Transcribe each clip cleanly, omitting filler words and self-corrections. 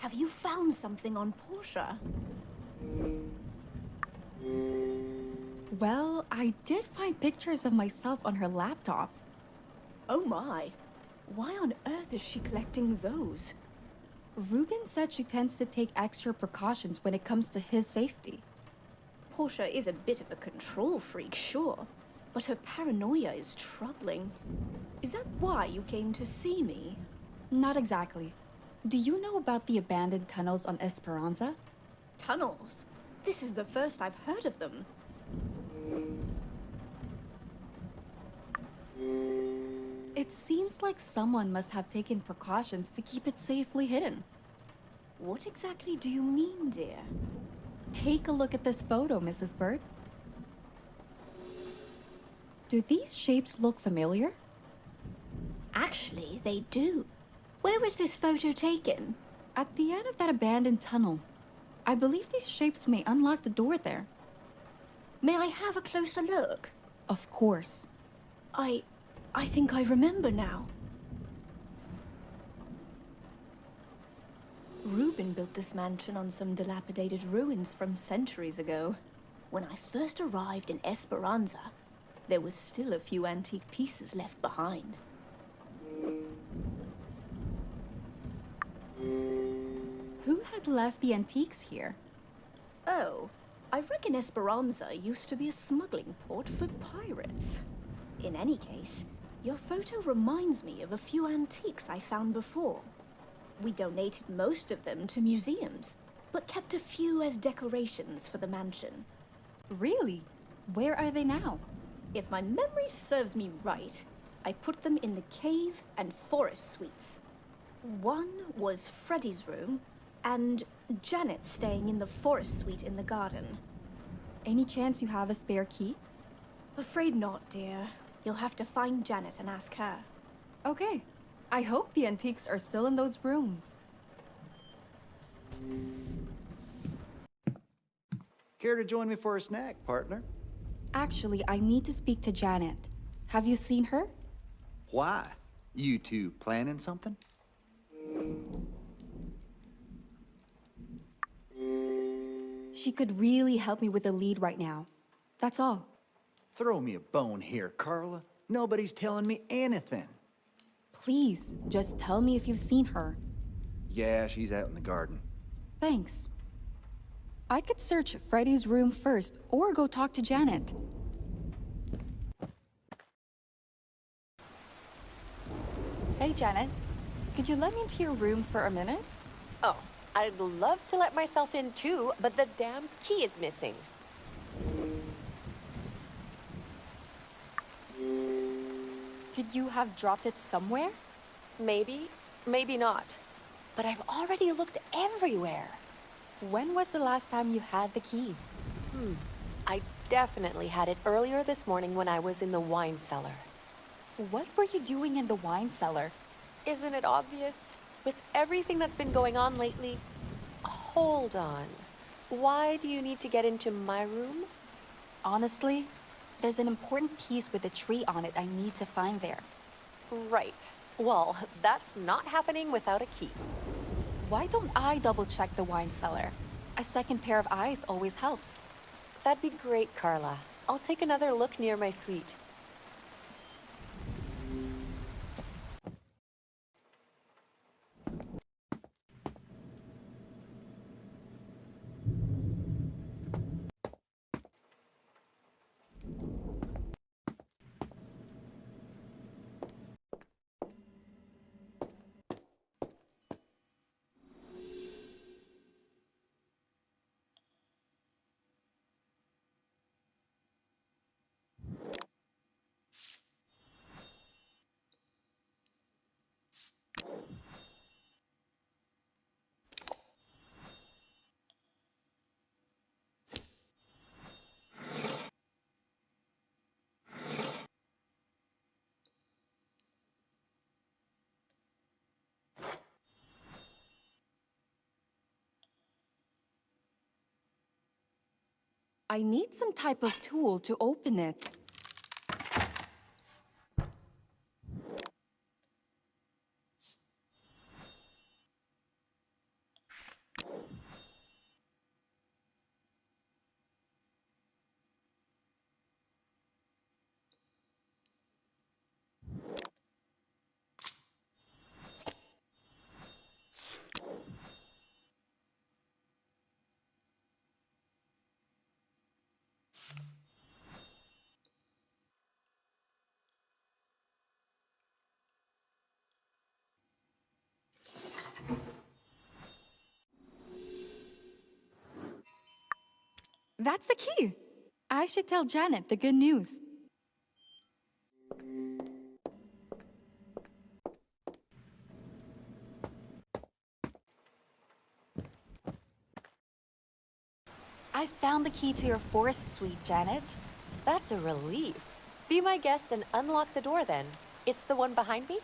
Have you found something on Portia? Well, I did find pictures of myself on her laptop. Oh my. Why on earth is she collecting those? Ruben said she tends to take extra precautions when it comes to his safety. Portia is a bit of a control freak, sure, but her paranoia is troubling. Is that why you came to see me? Not exactly. Do you know about the abandoned tunnels on Esperanza? Tunnels? This is the first I've heard of them. It seems like someone must have taken precautions to keep it safely hidden. What exactly do you mean, dear? Take a look at this photo, Mrs. Bird. Do these shapes look familiar? Actually, they do. Where was this photo taken? At the end of that abandoned tunnel. I believe these shapes may unlock the door there. May I have a closer look? Of course. I think I remember now. Ruben built this mansion on some dilapidated ruins from centuries ago. When I first arrived in Esperanza, there was still a few antique pieces left behind. Who had left the antiques here? Oh, I reckon Esperanza used to be a smuggling port for pirates. In any case, your photo reminds me of a few antiques I found before. We donated most of them to museums, but kept a few as decorations for the mansion. Really? Where are they now? If my memory serves me right, I put them in the cave and forest suites. One was Freddy's room, and Janet staying in the forest suite in the garden. Any chance you have a spare key? Afraid not, dear. You'll have to find Janet and ask her. Okay. I hope the antiques are still in those rooms. Care to join me for a snack, partner? Actually, I need to speak to Janet. Have you seen her? Why? You two planning something? She could really help me with the lead right now. That's all. Throw me a bone here, Carla. Nobody's telling me anything. Please, just tell me if you've seen her. Yeah, she's out in the garden. Thanks. I could search Freddy's room first, or go talk to Janet. Hey, Janet. Could you let me into your room for a minute? Oh, I'd love to let myself in too, but the damn key is missing. Could you have dropped it somewhere? Maybe, maybe not. But I've already looked everywhere. When was the last time you had the key? I definitely had it earlier this morning when I was in the wine cellar. What were you doing in the wine cellar? Isn't it obvious? With everything that's been going on lately? Hold on. Why do you need to get into my room? Honestly, there's an important piece with a tree on it I need to find there. Right. Well, that's not happening without a key. Why don't I double-check the wine cellar? A second pair of eyes always helps. That'd be great, Carla. I'll take another look near my suite. I need some type of tool to open it. That's the key. I should tell Janet the good news. I found the key to your forest suite, Janet. That's a relief. Be my guest and unlock the door then. It's the one behind me?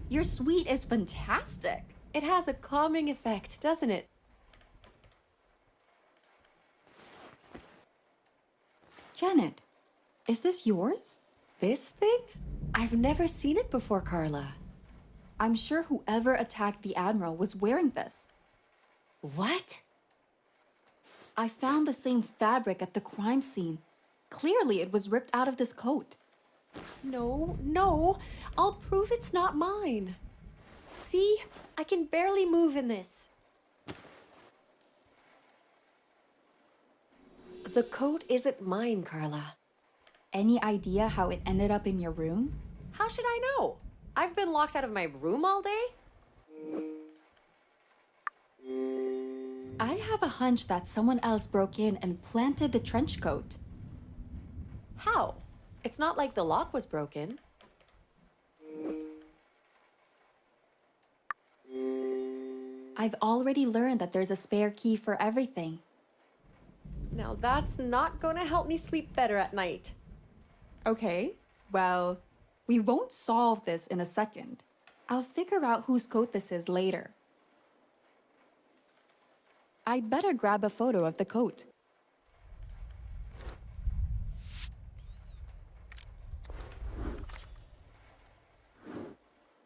Your suite is fantastic. It has a calming effect, doesn't it? Janet, is this yours? This thing? I've never seen it before, Carla. I'm sure whoever attacked the Admiral was wearing this. What? I found the same fabric at the crime scene. Clearly, it was ripped out of this coat. No. I'll prove it's not mine. See? I can barely move in this. The coat isn't mine, Carla. Any idea how it ended up in your room? How should I know? I've been locked out of my room all day? I have a hunch that someone else broke in and planted the trench coat. How? It's not like the lock was broken. I've already learned that there's a spare key for everything. Now that's not gonna help me sleep better at night. Okay, well, we won't solve this in a second. I'll figure out whose coat this is later. I'd better grab a photo of the coat.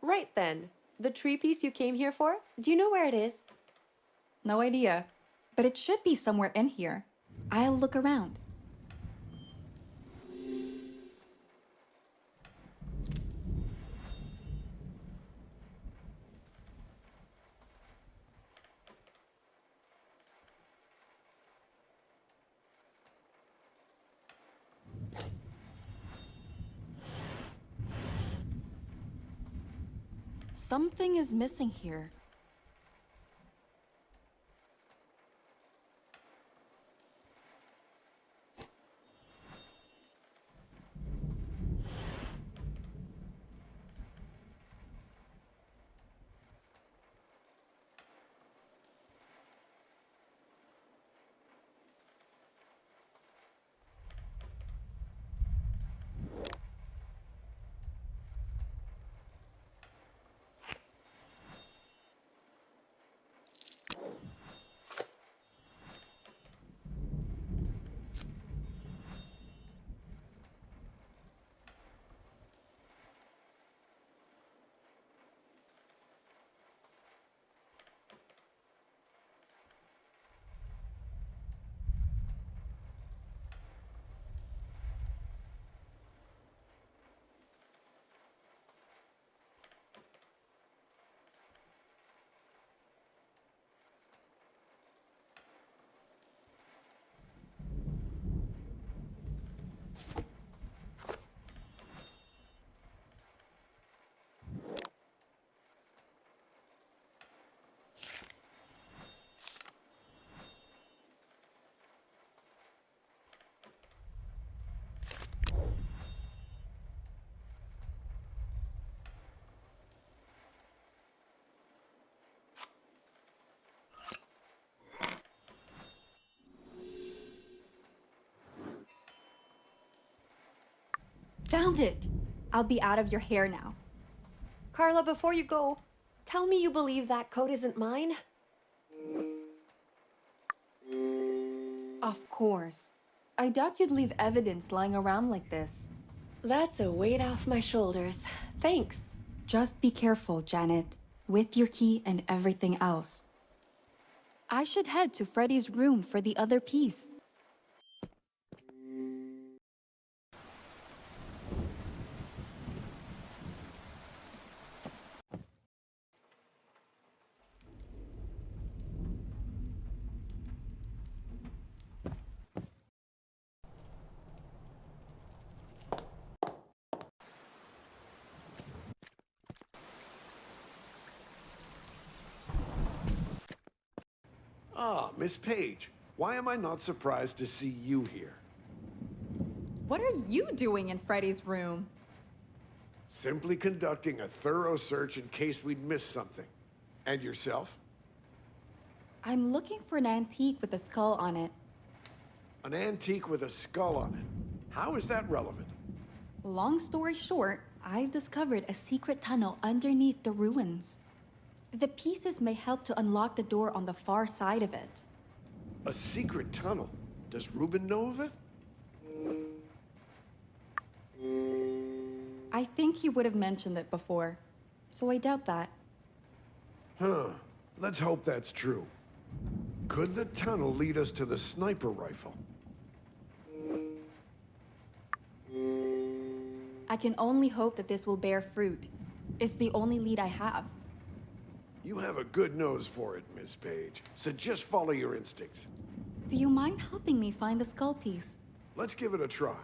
Right then. The tree piece you came here for? Do you know where it is? No idea, but it should be somewhere in here. I'll look around. Something is missing here. Found it! I'll be out of your hair now. Carla, before you go, tell me you believe that coat isn't mine? Of course. I doubt you'd leave evidence lying around like this. That's a weight off my shoulders. Thanks. Just be careful, Janet, with your key and everything else. I should head to Freddy's room for the other piece. Ah, Miss Page. Why am I not surprised to see you here? What are you doing in Freddy's room? Simply conducting a thorough search in case we'd missed something. And yourself? I'm looking for an antique with a skull on it. An antique with a skull on it. How is that relevant? Long story short, I've discovered a secret tunnel underneath the ruins. The pieces may help to unlock the door on the far side of it. A secret tunnel? Does Reuben know of it? I think he would have mentioned it before, so I doubt that. Huh. Let's hope that's true. Could the tunnel lead us to the sniper rifle? I can only hope that this will bear fruit. It's the only lead I have. You have a good nose for it, Miss Page. So just follow your instincts. Do you mind helping me find the skull piece? Let's give it a try.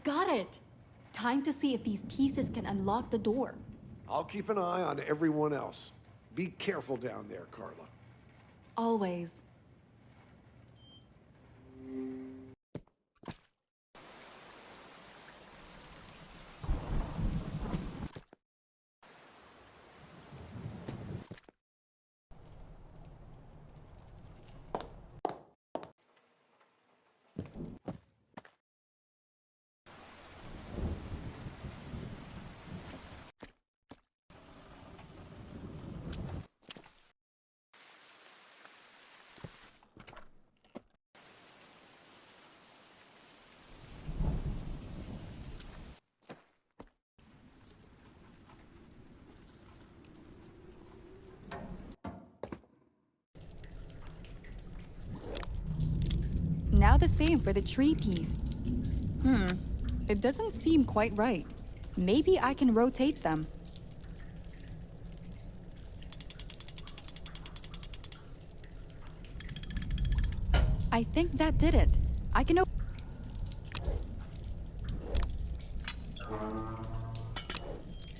Got it! Time to see if these pieces can unlock the door. I'll keep an eye on everyone else. Be careful down there, Carla. Always. Now the same for the tree piece. It doesn't seem quite right. Maybe I can rotate them. I think that did it. I can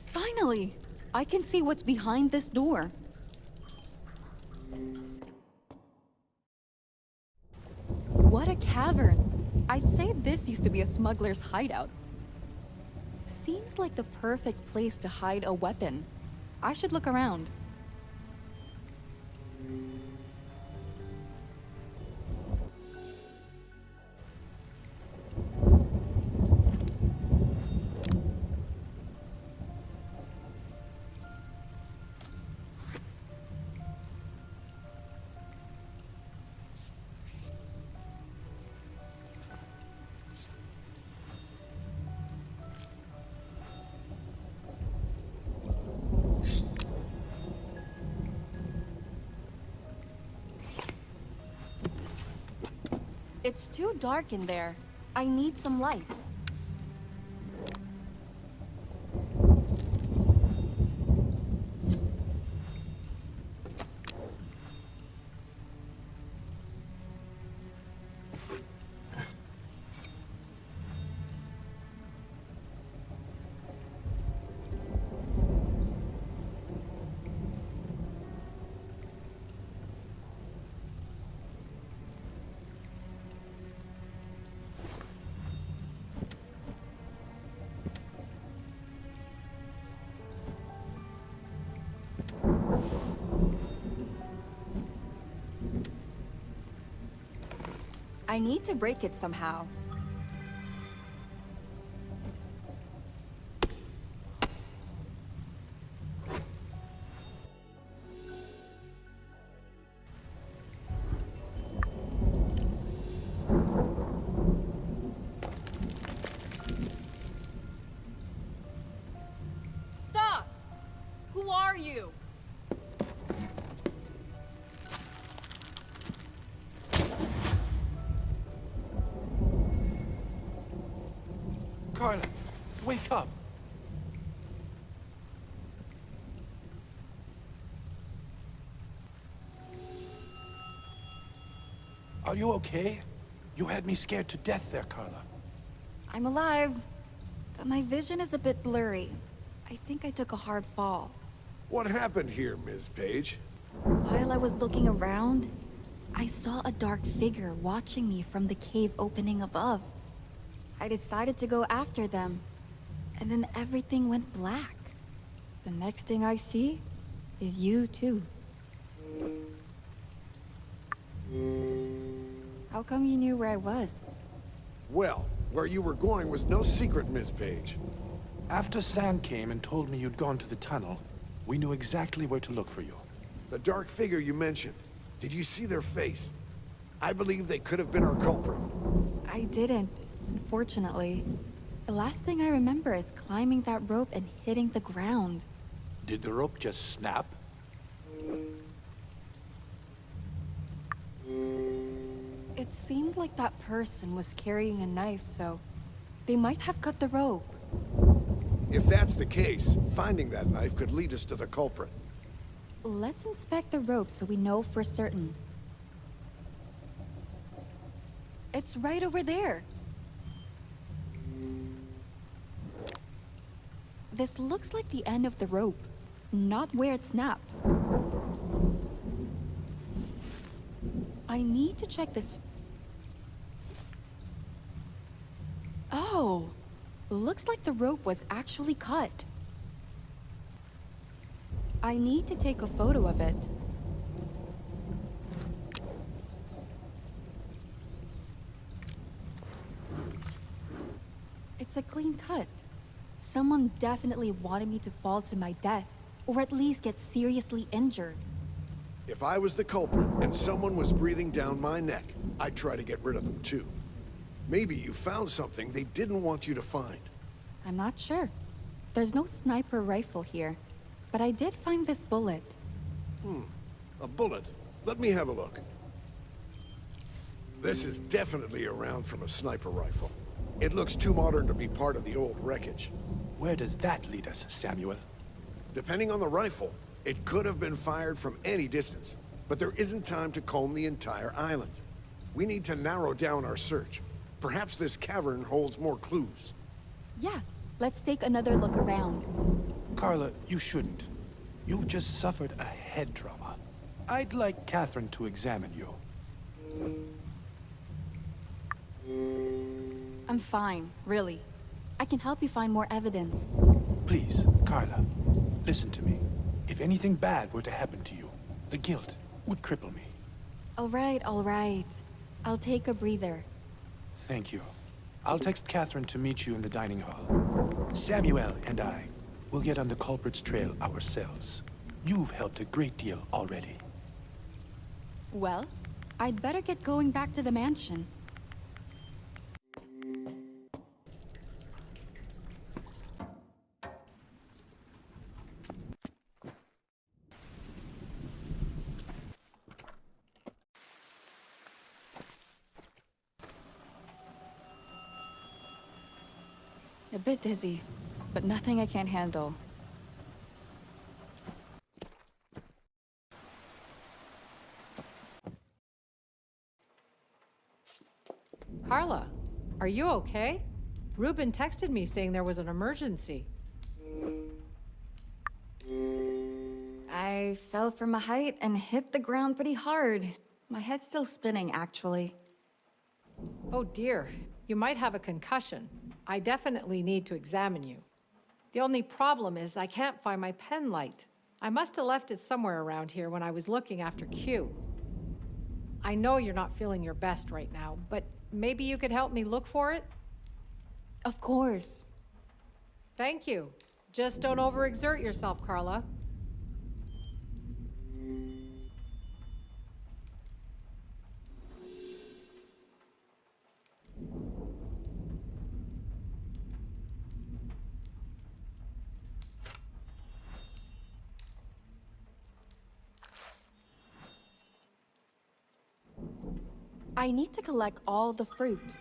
Finally! I can see what's behind this door. What a cavern! I'd say this used to be a smuggler's hideout. Seems like the perfect place to hide a weapon. I should look around. It's too dark in there. I need some light. I need to break it somehow. Stop! Who are you? Carla, wake up. Are you okay? You had me scared to death there, Carla. I'm alive, but my vision is a bit blurry. I think I took a hard fall. What happened here, Ms. Page? While I was looking around, I saw a dark figure watching me from the cave opening above. I decided to go after them, and then everything went black. The next thing I see is you too. How come you knew where I was? Well, where you were going was no secret, Ms. Page. After Sam came and told me you'd gone to the tunnel, we knew exactly where to look for you. The dark figure you mentioned, did you see their face? I believe they could have been our culprit. I didn't, unfortunately. The last thing I remember is climbing that rope and hitting the ground. Did the rope just snap? It seemed like that person was carrying a knife, so they might have cut the rope. If that's the case, finding that knife could lead us to the culprit. Let's inspect the rope so we know for certain. It's right over there. This looks like the end of the rope, not where it snapped. I need to check this. Oh, looks like the rope was actually cut. I need to take a photo of it. It's a clean cut. Someone definitely wanted me to fall to my death, or at least get seriously injured. If I was the culprit and someone was breathing down my neck, I'd try to get rid of them too. Maybe you found something they didn't want you to find. I'm not sure. There's no sniper rifle here, but I did find this bullet. A bullet. Let me have a look. This is definitely a round from a sniper rifle. It looks too modern to be part of the old wreckage. Where does that lead us, Samuel? Depending on the rifle, it could have been fired from any distance, but there isn't time to comb the entire island. We need to narrow down our search. Perhaps this cavern holds more clues. Yeah, let's take another look around. Carla, you shouldn't. You've just suffered a head trauma. I'd like Catherine to examine you. I'm fine, really. I can help you find more evidence. Please, Carla, listen to me. If anything bad were to happen to you, the guilt would cripple me. All right, all right. I'll take a breather. Thank you. I'll text Catherine to meet you in the dining hall. Samuel and I will get on the culprit's trail ourselves. You've helped a great deal already. Well, I'd better get going back to the mansion. A bit dizzy, but nothing I can't handle. Carla, are you okay? Ruben texted me saying there was an emergency. I fell from a height and hit the ground pretty hard. My head's still spinning, actually. Oh dear, you might have a concussion. I definitely need to examine you. The only problem is I can't find my pen light. I must have left it somewhere around here when I was looking after Q. I know you're not feeling your best right now, but maybe you could help me look for it? Of course. Thank you. Just don't overexert yourself, Carla. I need to collect all the fruit.